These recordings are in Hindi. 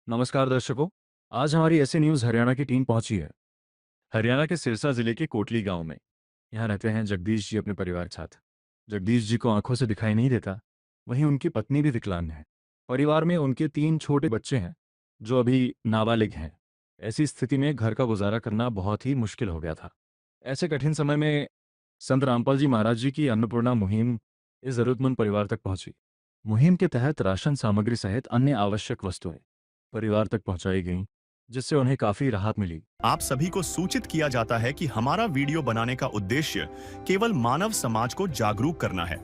नमस्कार दर्शकों। आज हमारी ऐसी न्यूज़ हरियाणा की टीम पहुंची है। हरियाणा के सिरसा जिले के कोटली गांव में। यहाँ रहते हैं जगदीश जी अपने परिवार के साथ। जगदीश जी को आंखों से दिखाई नहीं देता। वहीं उनकी पत्नी भी विकलांग है। परिवार में उनके 3 छोटे बच्चे हैं जो अभी नाबालिग हैं। ऐसी स्थिति में घर का गुजारा करना बहुत ही मुश्किल हो गया था। ऐसे कठिन समय में संत रामपाल जी महाराज जी की अन्नपूर्णा मुहिम इस जरूरतमंद परिवार तक पहुंची। मुहिम के तहत राशन सामग्री सहित अन्य आवश्यक वस्तुएं परिवार तक पहुंचाई गईं, जिससे उन्हें काफी राहत मिली। आप सभी को सूचित किया जाता है कि हमारा वीडियो बनाने का उद्देश्य केवल मानव समाज को जागरूक करना है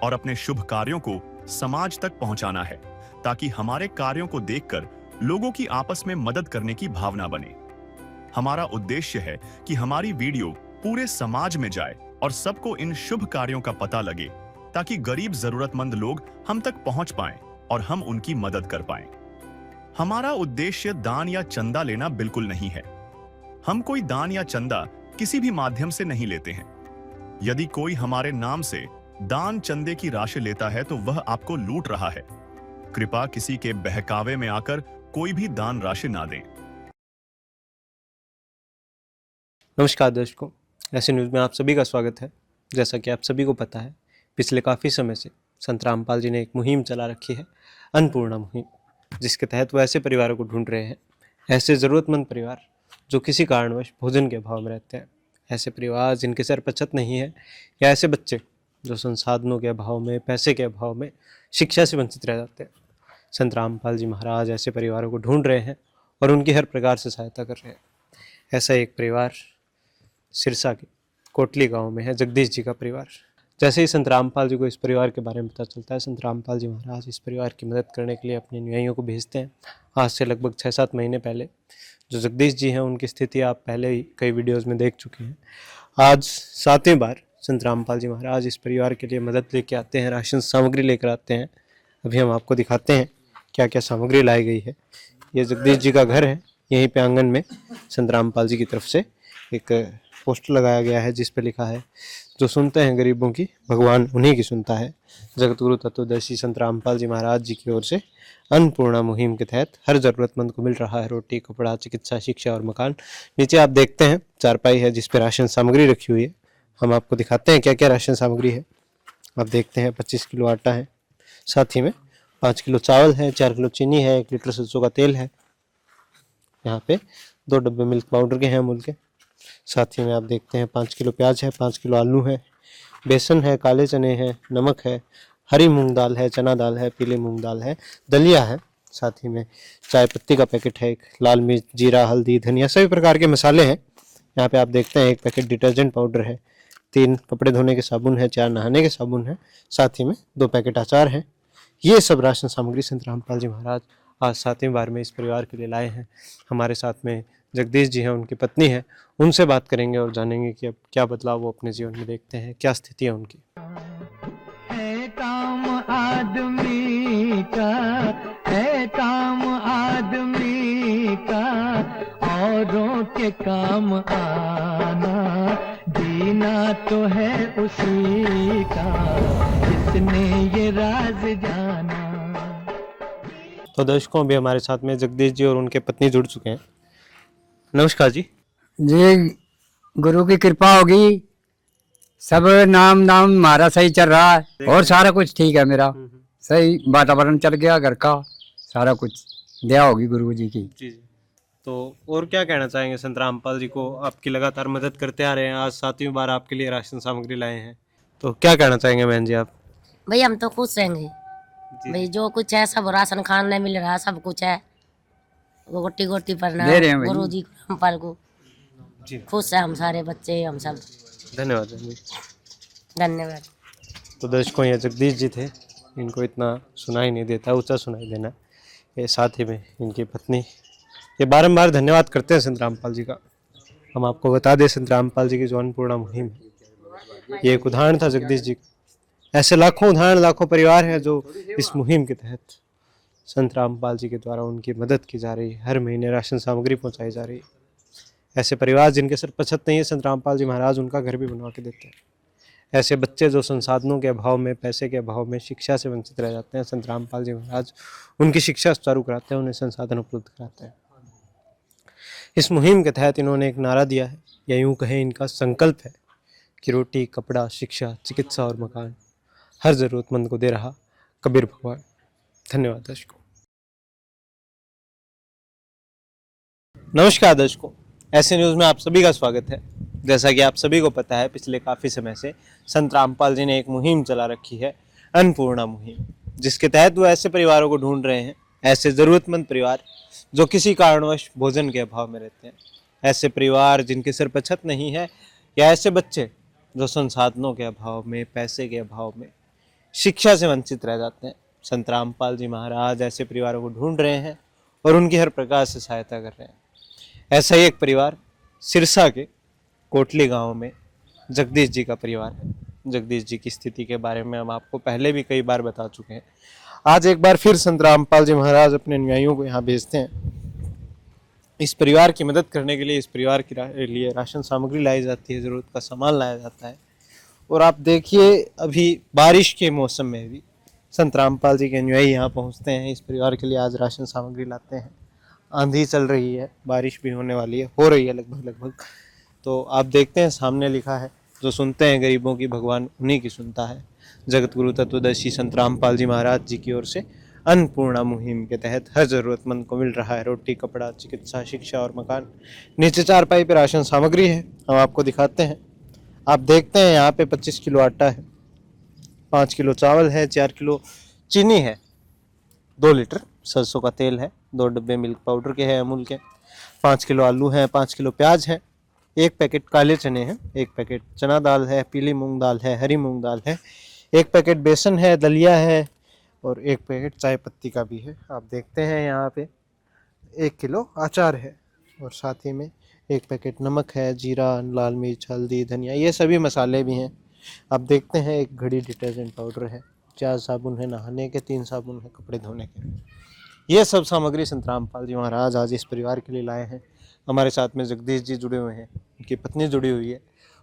और अपने शुभ कार्यों को समाज तक पहुंचाना है, ताकि हमारे कार्यों को देखकर लोगों की आपस में मदद करने की भावना बने। हमारा उद्देश्य है कि हमारी वीडियो पूरे समाज में जाए और सबको इन शुभ कार्यों का पता लगे, ताकि गरीब जरूरतमंद लोग हम तक पहुंच पाएं और हम उनकी मदद कर पाएं। हमारा उद्देश्य दान या चंदा लेना बिल्कुल नहीं है। हम कोई दान या चंदा किसी भी माध्यम से नहीं लेते हैं। यदि कोई हमारे नाम से दान चंदे की राशि लेता है तो वह आपको लूट रहा है। कृपया किसी के बहकावे में आकर कोई भी दान राशि ना दें। नमस्कार दर्शकों, ऐसे न्यूज़ में आप सभी का स्वागत है। जैसा कि आप सभी को पता है, पिछले काफ़ी समय से संत रामपाल जी ने एक मुहिम चला रखी है, अन्नपूर्णा मुहिम, जिसके तहत वो ऐसे परिवारों को ढूंढ रहे हैं, ऐसे ज़रूरतमंद परिवार जो किसी कारणवश भोजन के अभाव में रहते हैं, ऐसे परिवार जिनके सर पर छत नहीं है, या ऐसे बच्चे जो संसाधनों के अभाव में, पैसे के अभाव में शिक्षा से वंचित रह जाते हैं। संत रामपाल जी महाराज ऐसे परिवारों को ढूंढ रहे हैं और उनकी हर प्रकार से सहायता कर रहे हैं। ऐसा एक परिवार सिरसा के कोटली गांव में है, जगदीश जी का परिवार। जैसे ही संत रामपाल जी को इस परिवार के बारे में पता चलता है, संत रामपाल जी महाराज इस परिवार की मदद करने के लिए अपने अनुयायियों को भेजते हैं। आज से लगभग 6-7 महीने पहले जो जगदीश जी हैं, उनकी स्थिति आप पहले ही कई वीडियोज़ में देख चुके हैं। आज 7वीं बार संत रामपाल जी महाराज इस परिवार के लिए मदद लेके आते हैं, राशन सामग्री लेकर आते हैं। अभी हम आपको दिखाते हैं क्या क्या सामग्री लाई गई है। ये जगदीश जी का घर है। यहीं पे आंगन में संत रामपाल जी की तरफ से एक पोस्टर लगाया गया है जिस पे लिखा है, जो सुनते हैं गरीबों की, भगवान उन्हीं की सुनता है। जगत गुरु तत्वदर्शी संत रामपाल जी महाराज जी की ओर से अन्नपूर्णा मुहिम के तहत हर जरूरतमंद को मिल रहा है रोटी, कपड़ा, चिकित्सा, शिक्षा और मकान। नीचे आप देखते हैं चारपाई है जिस पे राशन सामग्री रखी हुई है। हम आपको दिखाते हैं क्या क्या राशन सामग्री है। आप देखते हैं 25 किलो आटा है, साथ ही में 5 किलो चावल है, 4 किलो चीनी है, 1 लीटर सरसों का तेल है। यहाँ पे 2 डब्बे मिल्क पाउडर के हैं अमूल के। साथ ही में आप देखते हैं 5 किलो प्याज है, 5 किलो आलू है, बेसन है, काले चने हैं, नमक है, हरी मूंग दाल है, चना दाल है, पीली मूंग दाल है, दलिया है। साथ ही में चाय पत्ती का पैकेट है, एक लाल मिर्च, जीरा, हल्दी, धनिया, सभी प्रकार के मसाले हैं। यहाँ पे आप देखते हैं 1 पैकेट डिटर्जेंट पाउडर है, 3 कपड़े धोने के साबुन है, 4 नहाने के साबुन है, साथ ही में 2 पैकेट अचार हैं। ये सब राशन सामग्री संत रामपाल जी महाराज आज 7वीं बार में इस परिवार के लिए लाए हैं। हमारे साथ में जगदीश जी हैं, उनकी पत्नी है। उनसे बात करेंगे और जानेंगे कि अब क्या बदलाव वो अपने जीवन में देखते हैं, क्या स्थिति है उनकी। है काम आदमी का, है काम आदमी का, औरों के काम आना, जीना तो है उसी का, जिसने ये राज जाना। तो दर्शकों, अभी हमारे साथ में जगदीश जी और उनके पत्नी जुड़ चुके हैं। नमस्कार जी। जी, गुरु की कृपा होगी, सब नाम हमारा सही चल रहा है और सारा कुछ ठीक है। मेरा सही वातावरण चल गया, घर का सारा कुछ दया होगी गुरु जी की। जी। तो और क्या कहना चाहेंगे, संत रामपाल जी को आपकी लगातार मदद करते आ रहे हैं, आज 7वीं बार आपके लिए राशन सामग्री लाए हैं, तो क्या कहना चाहेंगे बहन जी आप? भाई हम तो खुश रहेंगे भाई, जो कुछ है सब राशन खाने मिल रहा है, सब कुछ है। गोटी गोटी पर ना दे रहे हैं भाई। गुरु जी रामपाल को जी। खुश है हम सारे बच्चे, हम सब। धन्यवाद जी। धन्यवाद। तो दर्शकों, ये जगदीश जी थे, इनको इतना सुनाई नहीं देता, ऊंचा सुनाई देना। ये साथ ही में इनकी पत्नी, ये बारंबार धन्यवाद करते हैं संत रामपाल जी का। हम आपको बता दें, संत रामपाल जी की जो अन्नपूर्णा मुहिम है, ये एक उदाहरण था जगदीश जी का। ऐसे लाखों उदाहरण, लाखों परिवार हैं जो इस मुहिम के तहत संत रामपाल जी के द्वारा उनकी मदद की जा रही है। हर महीने राशन सामग्री पहुँचाई जा रही है। ऐसे परिवार जिनके सर पर छत नहीं है, संत रामपाल जी महाराज उनका घर भी बनवा के देते हैं। ऐसे बच्चे जो संसाधनों के अभाव में, पैसे के अभाव में शिक्षा से वंचित रह जाते हैं, संत रामपाल जी महाराज उनकी शिक्षा सुचारू कराते हैं, उन्हें संसाधन उपलब्ध कराते हैं। इस मुहिम के तहत इन्होंने एक नारा दिया है, या यूँ कहें इनका संकल्प है कि रोटी, कपड़ा, शिक्षा, चिकित्सा और मकान हर ज़रूरतमंद को दे रहा कबीर भगवान। धन्यवाद दर्शकों। नमस्कार दर्शकों, ऐसे न्यूज़ में आप सभी का स्वागत है। जैसा कि आप सभी को पता है, पिछले काफ़ी समय से संत रामपाल जी ने एक मुहिम चला रखी है, अन्नपूर्णा मुहिम, जिसके तहत वो ऐसे परिवारों को ढूंढ रहे हैं, ऐसे ज़रूरतमंद परिवार जो किसी कारणवश भोजन के अभाव में रहते हैं, ऐसे परिवार जिनके सिर पर छत नहीं है, या ऐसे बच्चे जो संसाधनों के अभाव में, पैसे के अभाव में, शिक्षा से वंचित रह जाते हैं। संत रामपाल जी महाराज ऐसे परिवारों को ढूंढ रहे हैं और उनकी हर प्रकार से सहायता कर रहे हैं। ऐसा ही एक परिवार सिरसा के कोटली गांव में जगदीश जी का परिवार है। जगदीश जी की स्थिति के बारे में हम आपको पहले भी कई बार बता चुके हैं। आज एक बार फिर संत रामपाल जी महाराज अपने अनुयायियों को यहाँ भेजते हैं। इस परिवार की मदद करने के लिए इस परिवार के लिए राशन सामग्री लाई जाती है, ज़रूरत का सामान लाया जाता है। और आप देखिए, अभी बारिश के मौसम में भी संत रामपाल जी के अनुयायी यहाँ पहुँचते हैं, इस परिवार के लिए आज राशन सामग्री लाते हैं। आंधी चल रही है, बारिश भी होने वाली है, हो रही है लगभग। तो आप देखते हैं सामने लिखा है, जो सुनते हैं गरीबों की भगवान उन्हीं की सुनता है। जगत गुरु तत्वदर्शी संत रामपाल जी महाराज जी की ओर से अन्नपूर्णा मुहिम के तहत हर ज़रूरतमंद को मिल रहा है रोटी, कपड़ा, चिकित्सा, शिक्षा और मकान। नीचे चारपाई पे राशन सामग्री है, हम आपको दिखाते हैं। आप देखते हैं यहाँ पे 25 किलो आटा है, 5 किलो चावल है, 4 किलो चीनी है, 2 लीटर सरसों का तेल है, 2 डब्बे मिल्क पाउडर के हैं अमूल के, 5 किलो आलू हैं, 5 किलो प्याज है, 1 पैकेट काले चने हैं, 1 पैकेट चना दाल है, पीली मूंग दाल है, हरी मूंग दाल है, 1 पैकेट बेसन है, दलिया है और 1 पैकेट चाय पत्ती का भी है। आप देखते हैं यहाँ पे 1 किलो अचार है और साथ ही में 1 पैकेट नमक है, जीरा, लाल मिर्च, हल्दी, धनिया, ये सभी मसाले भी हैं। आप देखते हैं 1 घड़ी डिटर्जेंट पाउडर है, 4 साबुन है नहाने के, 3 साबुन है कपड़े धोने के। ये सब सामग्री संत रामपाल जी महाराज आज इस परिवार के लिए लाए हैं। हमारे साथ में जगदीश जी जुड़े हुए हैं, उनकी पत्नी जुड़ी हुई है।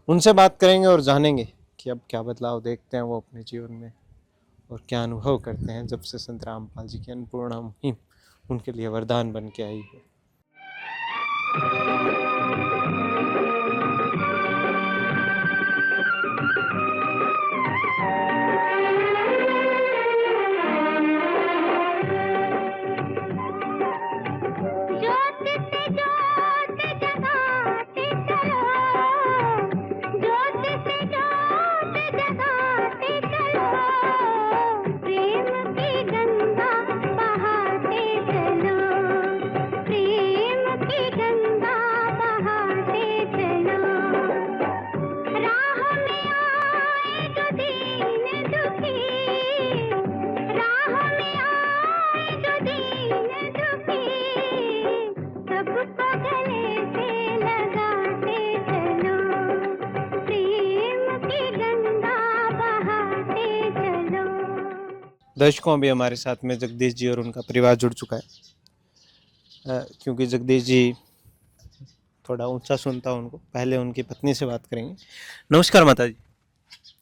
उनसे बात करेंगे और जानेंगे कि अब क्या बदलाव देखते हैं वो अपने जीवन में और क्या अनुभव करते हैं जब से संत रामपाल जी की अन्नपूर्णा मुहिम उनके लिए वरदान बन के आई है। दर्शकों, अभी हमारे साथ में जगदीश जी और उनका परिवार जुड़ चुका है। क्योंकि जगदीश जी थोड़ा ऊंचा सुनता उनको, पहले उनकी पत्नी से बात करेंगे। नमस्कार माता जी।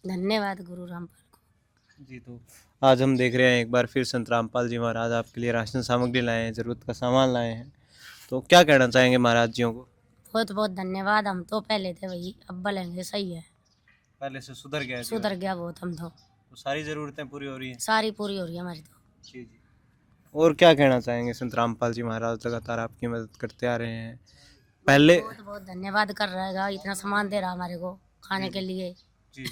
धन्यवाद गुरु रामपाल को। जी, तो आज हम देख रहे हैं एक बार फिर संत रामपाल जी महाराज आपके लिए राशन सामग्री लाए हैं, ज़रूरत का सामान लाए हैं। तो क्या कहना चाहेंगे महाराज जियों को? बहुत बहुत धन्यवाद। हम तो पहले थे वही, अब बोलेंगे सही है, पहले से सुधर गया है, सुधर गया बहुत। हम तो सारी ज़रूरतें पूरी हो रही हैं। सारी पूरी हो रही है हमारी तो। जी जी। और क्या कहना चाहेंगे? संत रामपाल जी महाराज लगातार आपकी मदद करते आ रहे हैं। पहले बहुत बहुत धन्यवाद कर रहेगा, इतना सामान दे रहा हमारे को खाने के लिए। जी जी।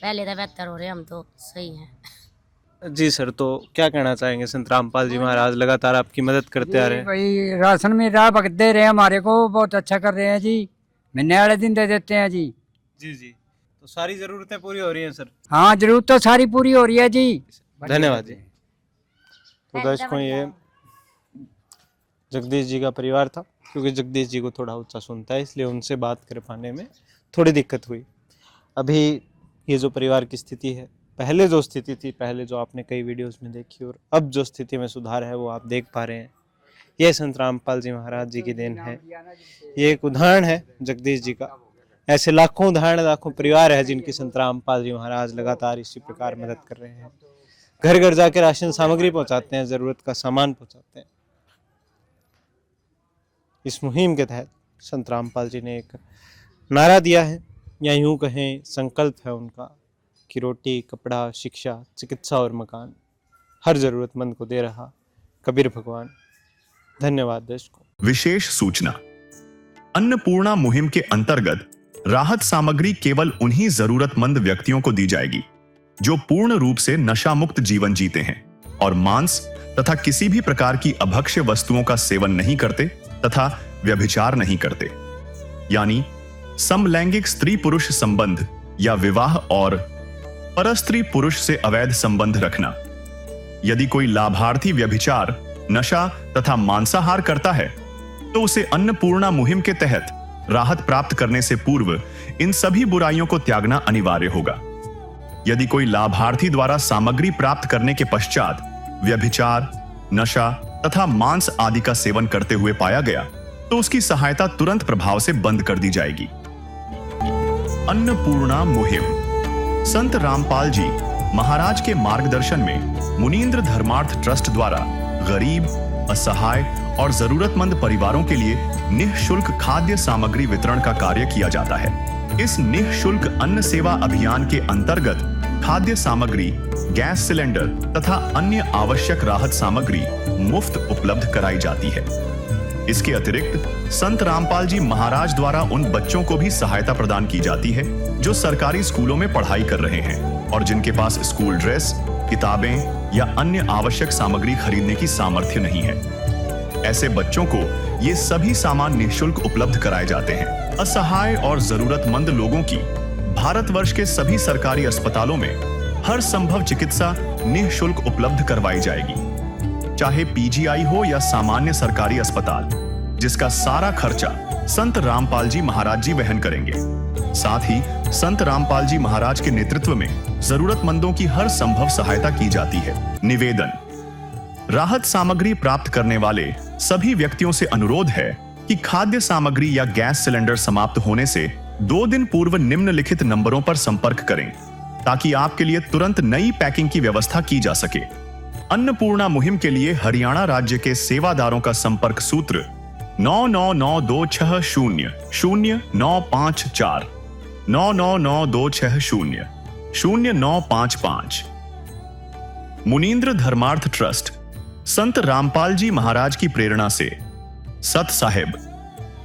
पहले तो बेहतर हो रहे, हम तो सही हैं। जी सर, तो क्या कहना चाहेंगे? संत रामपाल जी महाराज लगातार आपकी मदद करते आ रहे हैं। भाई राशन में राह भगत दे रहे हैं हमारे को, बहुत अच्छा कर रहे हैं जी। महीने वाले दिन दे देते हैं जी। जी जी। तो सारी ज़रूरतें पूरी हो रही हैं सर। हाँ, जरूरत तो सारी पूरी हो रही है जी। धन्यवाद जी। तो दर्शकों, ये जगदीश जी का परिवार था। क्योंकि जगदीश जी को थोड़ा ऊंचा सुनता है, इसलिए उनसे बात कर पाने में थोड़ी दिक्कत हुई। अभी ये जो परिवार की स्थिति है, पहले जो स्थिति थी, पहले जो आपने कई वीडियोस में देखी, और अब जो स्थिति में सुधार है वो आप देख पा रहे हैं। ये संत रामपाल जी महाराज जी की देन है। ये एक उदाहरण है जगदीश जी का, ऐसे लाखों उदाहरण, लाखों परिवार है जिनकी संत रामपाल जी महाराज लगातार इसी प्रकार मदद कर रहे हैं। घर घर जाके राशन सामग्री पहुंचाते हैं, जरूरत का सामान पहुंचाते हैं। इस मुहिम के तहत संत रामपाल जी ने एक नारा दिया है, या यूं कहें संकल्प है उनका, कि रोटी, कपड़ा, शिक्षा, चिकित्सा और मकान हर जरूरतमंद को दे रहा कबीर भगवान। धन्यवाद दर्शकों। विशेष सूचना, अन्नपूर्णा मुहिम के अंतर्गत राहत सामग्री केवल उन्हीं जरूरतमंद व्यक्तियों को दी जाएगी जो पूर्ण रूप से नशा मुक्त जीवन जीते हैं और मांस तथा किसी भी प्रकार की अभक्ष्य वस्तुओं का सेवन नहीं करते तथा व्यभिचार नहीं करते, यानी समलैंगिक स्त्री पुरुष संबंध या विवाह और परस्त्री पुरुष से अवैध संबंध रखना। यदि कोई लाभार्थी व्यभिचार, नशा तथा मांसाहार करता है तो उसे अन्नपूर्णा मुहिम के तहत राहत प्राप्त करने से पूर्व इन सभी बुराइयों को त्यागना अनिवार्य होगा। यदि कोई लाभार्थी द्वारा सामग्री प्राप्त करने के पश्चात व्यभिचार, नशा तथा मांस आदि का सेवन करते हुए पाया गया तो उसकी सहायता तुरंत प्रभाव से बंद कर दी जाएगी। अन्नपूर्णा मुहिम संत रामपाल जी महाराज के मार्गदर्शन में मुनींद्र धर्मार्थ ट्रस्ट द्वारा गरीब, असहाय और जरूरतमंद परिवारों के लिए निःशुल्क खाद्य सामग्री वितरण का कार्य किया जाता है। इस निःशुल्क अन्न सेवा अभियान के अंतर्गत खाद्य सामग्री, गैस सिलेंडर तथा अन्य आवश्यक राहत सामग्री मुफ्त उपलब्ध कराई जाती है। इसके अतिरिक्त संत रामपाल जी महाराज द्वारा उन बच्चों को भी सहायता प्रदान की जाती है जो सरकारी स्कूलों में पढ़ाई कर रहे हैं और जिनके पास स्कूल ड्रेस, किताबें या अन्य आवश्यक सामग्री खरीदने की सामर्थ्य नहीं है। ऐसे बच्चों को ये सभी सामान निःशुल्क उपलब्ध कराए जाते हैं। असहाय और जरूरतमंद लोगों की भारतवर्ष के सभी सरकारी अस्पतालों में हर संभव चिकित्सा निःशुल्क उपलब्ध करवाई जाएगी, चाहे पीजीआई हो या सामान्य सरकारी अस्पताल, जिसका सारा खर्चा संत रामपाल जी महाराज जी वहन करेंगे। साथ ही संत रामपाल जी महाराज के नेतृत्व में जरूरतमंदों की हर संभव सहायता की जाती है। निवेदन, राहत सामग्री प्राप्त करने वाले सभी व्यक्तियों से अनुरोध है कि खाद्य सामग्री या गैस सिलेंडर समाप्त होने से 2 दिन पूर्व निम्नलिखित नंबरों पर संपर्क करें ताकि आपके लिए तुरंत नई पैकिंग की व्यवस्था की जा सके। अन्नपूर्णा मुहिम के लिए हरियाणा राज्य के सेवादारों का संपर्क सूत्र 9992600954 9992600955। मुनींद्र धर्मार्थ ट्रस्ट संत रामपाल जी महाराज की प्रेरणा से सत साहिब